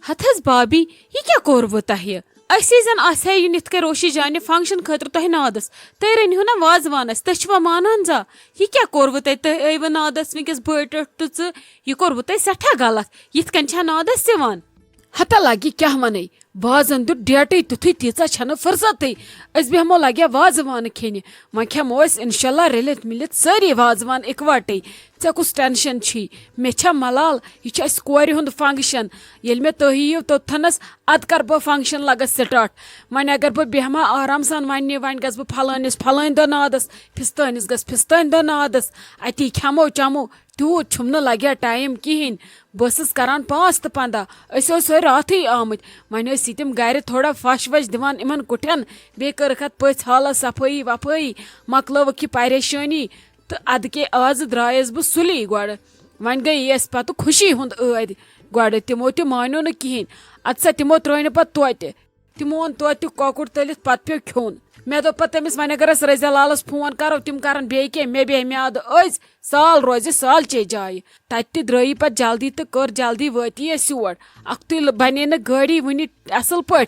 हथस भाभी यह क्या कोरवो तह असी जन आसे इत कर रोशी जान फंक्शन खतर तह नादस तुम रनिहु ना वाजवानस तुम मानान जा यह क्या कोरवो तुम अव नादस वस बड़ तो यह कोरवो तुम सठा गलत यिथ कन नादस दिवान हता लगे क्या वन वाजन दुट डेटे तुथु तीचा छन फुर्सत अस बेहमो लगे वाजवान खेन वह खेमो इंशाल्लाह रलित मिलित सारी वाजवान इकवटे ऐ कुछ टेंशन छी मे छा मलाल यह कोर हुंद फंक्शन ये मे तुह यीव तोथनस अद कर बह फंक्शन लगस स्टार्ट वन अगर बह बेहमा आराम सान वन वन गस बह फलानिस फलान दह नादस फिस्तानिस गस फिस्तान दह नादस अति खेमो चमो तूत छुम लगे टाइम कहें बस करान 5 तो 15 सो रात आमत वन तम गर थोड़ा फश वश दिवान इन कुठन बे कर पथ हाल सफाई वफाई मकलवक यह परेशानी तो अद के आज द्रायस बह सुली गो वन गई पत खुशी हुंद ऐद गो तमो तो मानो न कहें अद तमो त्रो पे तमो ओन तो कौकुर तलित पत पे खोन मे दो पे तमिस वन अगर रज़िया लालस फोन करो तम कर बे मे बे म्याद अज साल रोज साल चे जाए तत द्रई पे जल्दी तो कर जल्दी वती योर अख्त बने न गाड़ी वन असल पे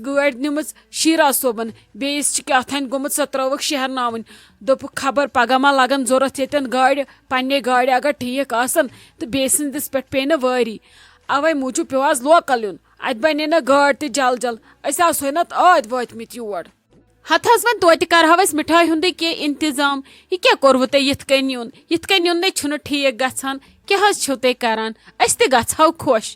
गाड़ निम शीरा सोबन बेस कथन गोमुत सो त्रोक शहरनावन दोप खबर पगह मा लगन जरूरत ये गाड़ पन्ने गाड़ अगर ठीक आसन तो बेसिंदिस पे पे न वारी अवे मूजूब पे आज लोकल यून अत बने न गाड़ तो जल जल असो नत आद वतमित योर हथ वन तो करह मिठाई हुंद के इंतजाम यह क्या कोरवो तुम यिथ कन यून छुन ठीक गछान क्या छो तुम करान अस ते गछाव खुश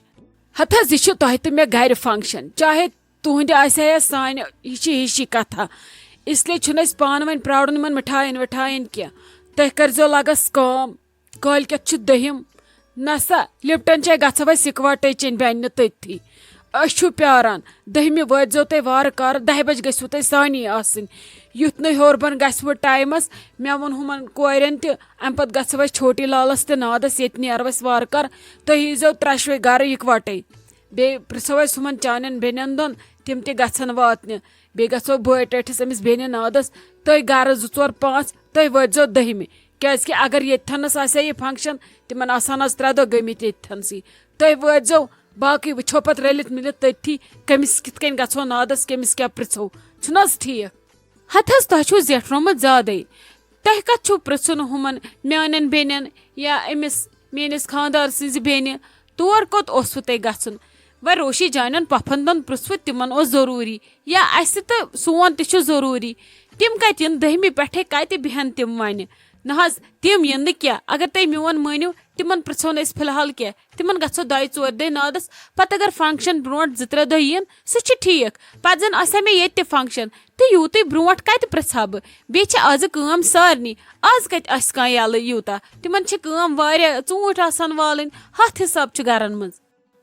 हथ यह तुह तो मे गर फंक्शन चाहे तुहद आया सान हिशी कथा इसलिए छुन पान वन प्राउन इन मिठाइन विठाइन क्या तुह करजो लगस काम कलकत दहिम नसा लिप्टन चाय गो इकवटे चेन बेन तथी अस प्यारान दहमि वातजो तुम वार कार 10 बज गो तुम सानी आसन युथ न हर बन गो टाइमस मे वोन हुमन कोरन तम पे गो छोटी लालस तो नादस ये नेरवस वार कार तुम यीजो त्रशवे गर इकवटे बे पृछो हुमन चान बेन दोन तम तन वातन बे गो बड़ टठिस अमिस बेन नादस तुम गर 2 4 5 तुम वातजो दहमि क्या अगर येथनस यह फंक्शन तिमन आसान 3 दह गमित येथनसी तुम वातजो बाकी वो पत रलित मिलित तथी कमिस कित गो नादस कमिस क्या पृछो छुना ठीक हथस तुह जेठरोमुत ज्यादा तुह कत छो पृछुन हुमन म्यान बेन या अमिस मेनिस खानदार सज बेन तोर कोत ओसु तुम गछुन व रोशी जानन पफन दोन पृछव तिमन ओस जरूरी या अस तो सोन तह जरूरी तिम कत इन 10 पे कत बेहन तिम वन न तिम इन क्या अगर तुम मोन मानो तिमन पृछो न फिलहाल क्या तिमन गो 2-4 दह नादस पत अगर फंक्शन ब्रो 2-3 दह इन सह ठीक पे जन आसा मे ये फंक्शन तो यूत ब्रो कत पृछा बह बे आज काम सारनी आज कत यल यूता तिमन ूट आसान वालन 7 हिसाब गरन मज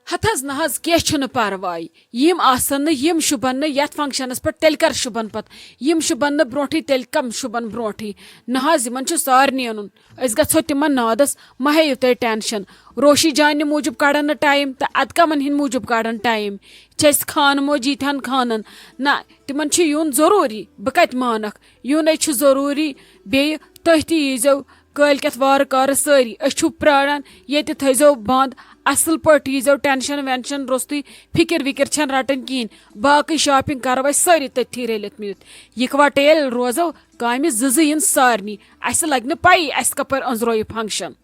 हथस न कह परवाय यम आसन यम शुबन यथ फंक्शनस पे तेल कर शुबन पत यम शुबन ब्रोठी तेल कम शुबन ब्रोठी न इन सारनी अन गो तिमन नादस मा हेयु तुम टेंशन रोशी जान मूजूब कड़न टाइम तो अद कमन हिंद मूजूब कड़न टाइम छस खान मो जीतन खानन ना तिमन यून जरूरी बह कत मानक यून जरूरी बे तुह तीजो कलकत वार कार सारी अच्छु प्राण ये थो बंद असल पे यीजो टेंशन वेंशन रोस्तु फिक्र विक्र छन रटन कहें बाकी शॉपिंग करो सारी तथी रलित मिलित इकवटे रोजो काम इन सारनी अस लग न पई अस कपर अंजरो यह फंक्शन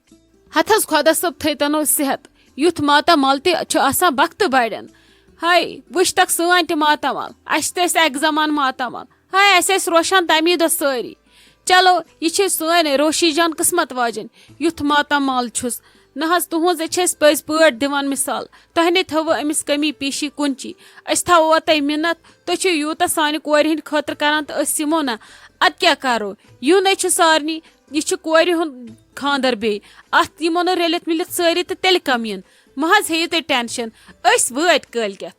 हथस खुदा सब थनो सेहत युथ मातामाल तह वक्त बड़न हाय वुच तक सान तह मातामाल अस एग्जामान मातामाल हाय अस रोशान तमी दह सारी चलो यह सन रोशी जान किस्मत वाजन युथ मातामाल छुस न तुज पज पे दिवान मिसाल तुह ने थो अमिस कमी पेशी कुंची अस थो तुम मिन्नत तुम यूत सान कोर हंद खतर करान तो यमो ना अद क्या करो यून सारनी यह कोर हुंद खानदर बे अत यमो न रलित मिलित सारी तो तेल कम इन महज हेयु तुम टेंशन अस वत कलकत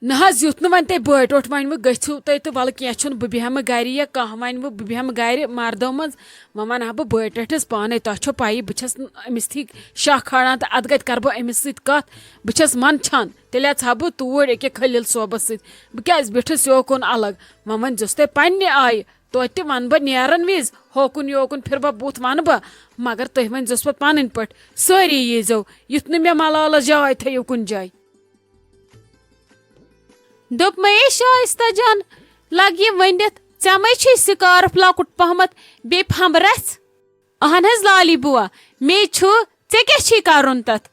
न युथ वन तुम बड़ टोट वन गो तुम तो वल कह बह बेहम गर या कह वन बह बेहम गर मर्दों मज वह वन बह बड़ टठिस पाने तुह पई बस अमिस थी शह खाड़ान तो अद गत कर बह अमिस सत बस मंछान तेल हा बह तूर अके खलील सोबस सत बह क्या बिठस योकुन अलग वह वन तुम पन्ने आय तो वन बह नेरन विज होकुन योकुन फिर बह बुथ वन बह मगर तुम वन पे पन पे सारी यीजो युथ न मे मलाल जाय थो कुन जाय दोप मे शाइस्ता जान लग ये वनित चे मे छी स्कार्फ लकुट पहमत बे फंब रस अहन हज लाली बुआ मे छु चे क्या छी करुन तथ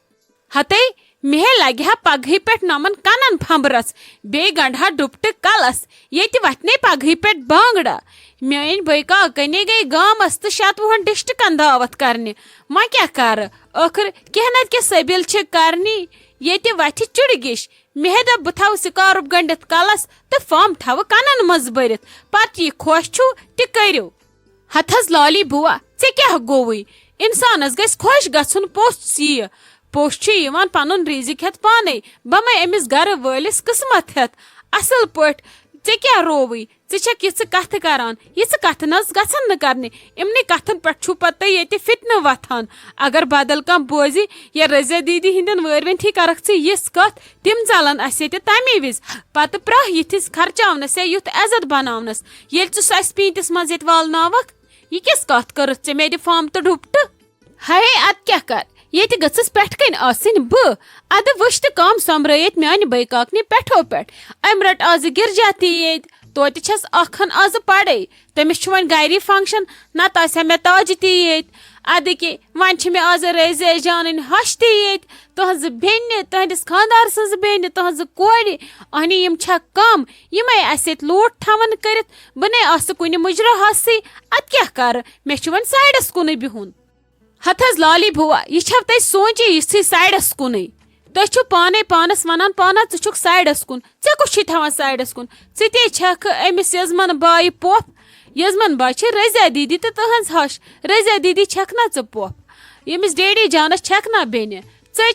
हते मे लगे हा पगह पे नमन कनन फंबरस बे गंढा दुपट कलस ये वथने पगह पे बांगड़ा मेन बैका कने गई गामस तो शतवहन डिस्ट्रिक्टन दावत करने मा क्या कर आखिर कह नत के सबिल करनी ये वथ चुड़गिश मे दप बह थव स्कार्फ गंडित कलस तो फम थव कनन मज भरित पत यह खुश छु ति करो हथ हज लाली बुआ चे क्या गोवई इंसानस गस खुश गछुन पोस्ट यह पोस्ट पन रिजिक हेत पाने बमे अमिस गर वलिस किस्मत हेत असल पट चे क्या रोवई ेक ये कथ करान ये कथ नज गसन न करने इमन कथन पे छु पत ये फितन वथान अगर बदल कह बोजी या रजिया दीदी हिंदन वरवन थी करख यस कथ तिम चलन अस तमे विज पत प्रह यिथिस खर्चावनस या युथ इज्जत बनावनस ये सस पींतिस मज ये वालनावक यह किस कथ कर मे दि फम तो डुपट हाय अद क्या कर ये गस पेट कन आसिन बह अद वुश तो कम संभ्रयत म्यान बैकाकने पेठो पे अम रट आज गिरजा ती तोत छस अखन आज पड़े तमिस वन गरी फंक्शन नत मे ताज ती अद के वन मे आज रजे जान हश ती तुहज बेन तुहस खानदार सज बेन तुहज कोर अहनी यम कम यमे अस लूट थवन कर बने आस कुन मुजरा हसी अद क्या कर मे वन साइडस कुन बिहुन हथ हज लाली बुआ यह छव तुम सोची यी साइडस कुन तुम पाने पानस वन पाना ुक साइडस कुन ऐ कुछ थवान साइडस कुन छक अमिस यजमान बाय पोफ यजमान बाय रजिया दीदी तो तहज हश रजिया दीदी छक ना पोफ यमिस डेडी जानस छक ना बेन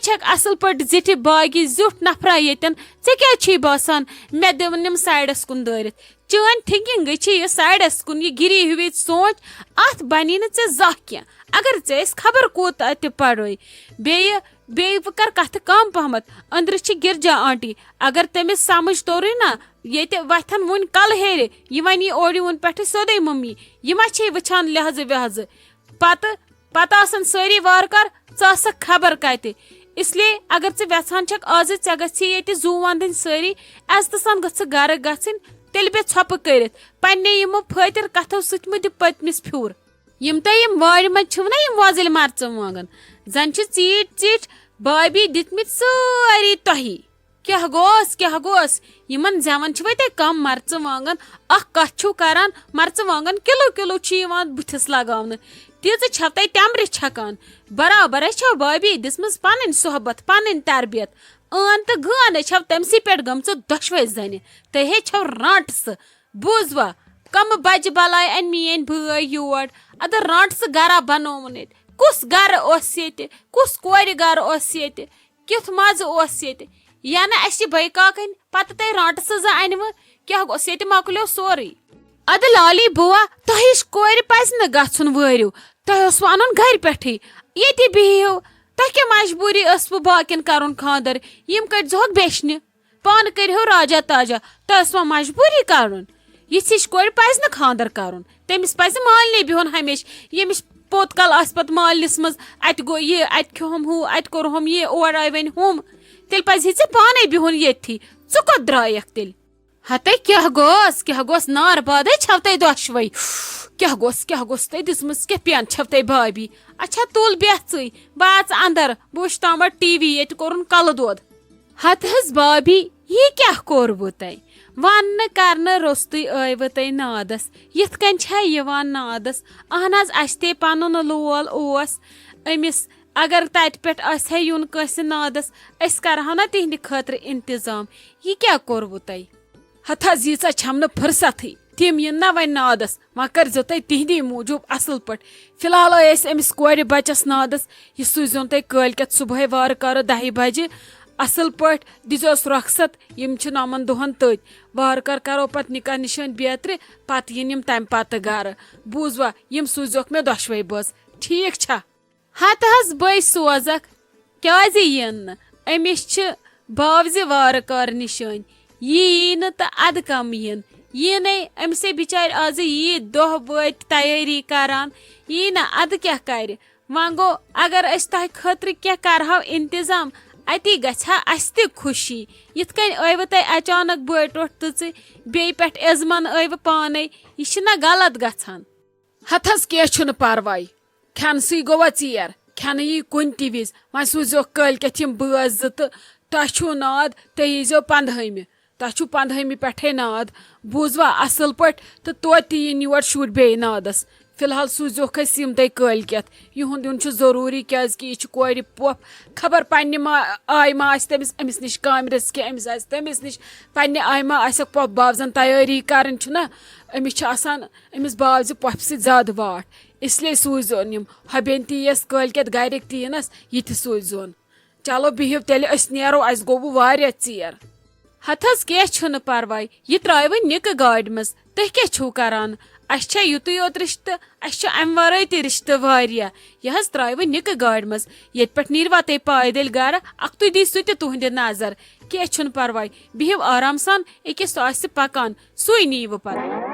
छक असल पे जिठ बागी जुठ नफरा येतन क्या छी बासान मे दिम साइडस कुन दारित चन थिंकिंग गई साइडस कुन यह गिरी हुई सोच अत बनी ना अगर खबर कूत अत पड़ोई बे कर कथ कम पहमत अंदर गिरजा आंटी अगर तमिस समझ तोर ना ये वथन वन कल हेर यह वन ओर वन पे सोदे मम्मी यह मा वछान लिहाज विहाज पत सारी वारकार क खबर कत इसलिए अगर वेछान आज ये जू वंद सारी इज्जत सान गर गन तेल बे छप कर पन्ने यमो फतर कथो सत पतमिस फ्यूर यम तुम वार मज ना यम वजल मरचवांगन जन चीट चीट बाबी दितमित सारी तही क्या गोस यमन जवन वे तुम कम मरचवांगन कथ करान मरचवांगन किलो किलो बुथिस लगावन तीज छव तुम टमर छकान बराबर छव बाबी दिसमस पन सोहबत पन तरबियत आन तो गान छव तमसी पे गम दशवे जन तुह छव रांटस बूजवा कम बज बलाय अन मेन भै योर अद रांटस गरा बनोवन कुस गर कुस कोर गर कुथ मज या ना अस बैकाकन पत तुम रांटस अनव क्या गोस ये मकलो सोरे अद लाली बुआ तुह कोर पज न गन वरू तुह वन घर पे ये बिहो तुह क्या मजबूरी बह बाकिन कर खानदर यम कहोक बेचन पान करो राजा ताजा तुह वा मजबूरी कर यिश कोर पज न खानदर कर तमिस पज मालने बिहुन हमेश यमिश पोत कल पत मालनिस मज अत गो यह अत खोम हूँ अत कोरहम यह और आय वन हम तेल पज पाने बिहुन ये कोत द्रायक तेल हते क्या गोस नार बाद छव तुम दशवे क्या गोस तुम दिसमस क्या पेन छव तुम भाभी अच्छा तुल बेह बह अंदर बुश तम टीवी ये कोर कल दौद हत हज भाभी यह क्या कोरबो तुम वन कर रोस्त आयव तुम नादस यथ कन नादस अहन अस ते पन लोल अमिस अगर तत पे यून कंस नादस अस करहो ना तिहंद खतर इंतजाम यह क्या कोरबो तुम हथ यीचा छम फुर्सत तिम इन ना वन नादस वन कर तुम तिहंदी मूजूब असल पे फिलहाल अमिस कोर बचस नादस यह सूजन तुम कलकत सुबह वार कर 10 बजे असल पे दिजोस रुखसत यम नमन दोहन तथ वार करो पत निकाह निशान बेत्र पत इन तम पत गर बूजवा यम सूजोक मे दशवे बज ठीक छा हत हज बै सोजक क्या यन अमिस बावज वार कर निशान यी न तो अद कम यी न अमिस बिचार आज यी दह वात तैयारी करान यी न अद क्या कर वन गो अगर अस तह खतर क्या करहो इंतजाम اتی گژھِ ہا اَسہِ تہِ خوشی یِتھ کٔنۍ ٲیوٕ تۄہہِ اچانک بٲے ٹوٹھ تٕژٕ بیٚیہِ پٮ۪ٹھ عزمن ٲیوٕ پانے یہِ چھُنہ غلط گژھان. ہتھ حظ کینٛہہ چھُنہٕ پرواے کھٮ۪نسٕے گوٚوا ژیر کھٮ۪نہٕ یی کُنہِ تہِ وِزِ وۄنۍ سوٗزۍزیوکھ کٲلکٮ۪تھ یِم بٲژ زٕ تہٕ تۄہہِ چھُو ناد تُہۍ ییٖزیو 15مہِ تۄہہِ چھُو 15مہِ پٮ۪ٹھے ناد بوٗزوا اصل پٲٹھۍ تہٕ توتہِ تہِ یِن یور شُرۍ بیٚیہِ نادس فِلحال سوٗزۍزیوکھ أسۍ یِم تۄہہِ کٲلکٮ۪تھ یِہُنٛد یُن چھُ ضروٗری کیٛازِکہِ یہِ چھُ کورِ پۄپھ خبر پننہِ آیہِ ما آسہِ تٔمِس أمِس نِش کامہِ رٔژھ کینٛہہ أمِس آسہِ تٔمِس نِش پننہِ آیہِ ما آسٮ۪کھ پۄپھ باوزن تیٲری کرٕنۍ چھُنہ أمِس چھِ آسان أمِس باوزِ پۄپھِ سۭتۍ زیادٕ واٹھ اسلیے سوٗزۍزون یِم ہۄبیٚنۍ تہِ یِیَس کٲلکٮ۪تھ گرِکۍ تہِ یِنس یہِ تہِ سوٗزۍزون چلو بِہِو تیٚلہِ أسۍ نیرو اَسہِ گوٚوٕ واریاہ ژیر. ہتھ حظ کینٛہہ چھُنہٕ پرواے یہِ ترٛایوٕ نِکہٕ گاڑِ منٛز تُہۍ کیٛاہ چھُو کران اَسہِ چھا یُتُے یوت رِشتہٕ اَسہِ چھُ امہِ ورٲے تہِ رِشتہٕ واریاہ یہِ حظ ترٛایوٕ نِکہٕ گاڑِ منٛز ییٚتہِ پٮ۪ٹھ نیٖروا تُہۍ پایدٔلۍ گرٕ اکھتُے دی سُہ تہِ تُہنٛدِ نظر کینٛہہ چھُنہٕ پرواے بِہِو آرام سان أکِس سُہ آسہِ پکان سُے نیٖوٕ پتہٕ.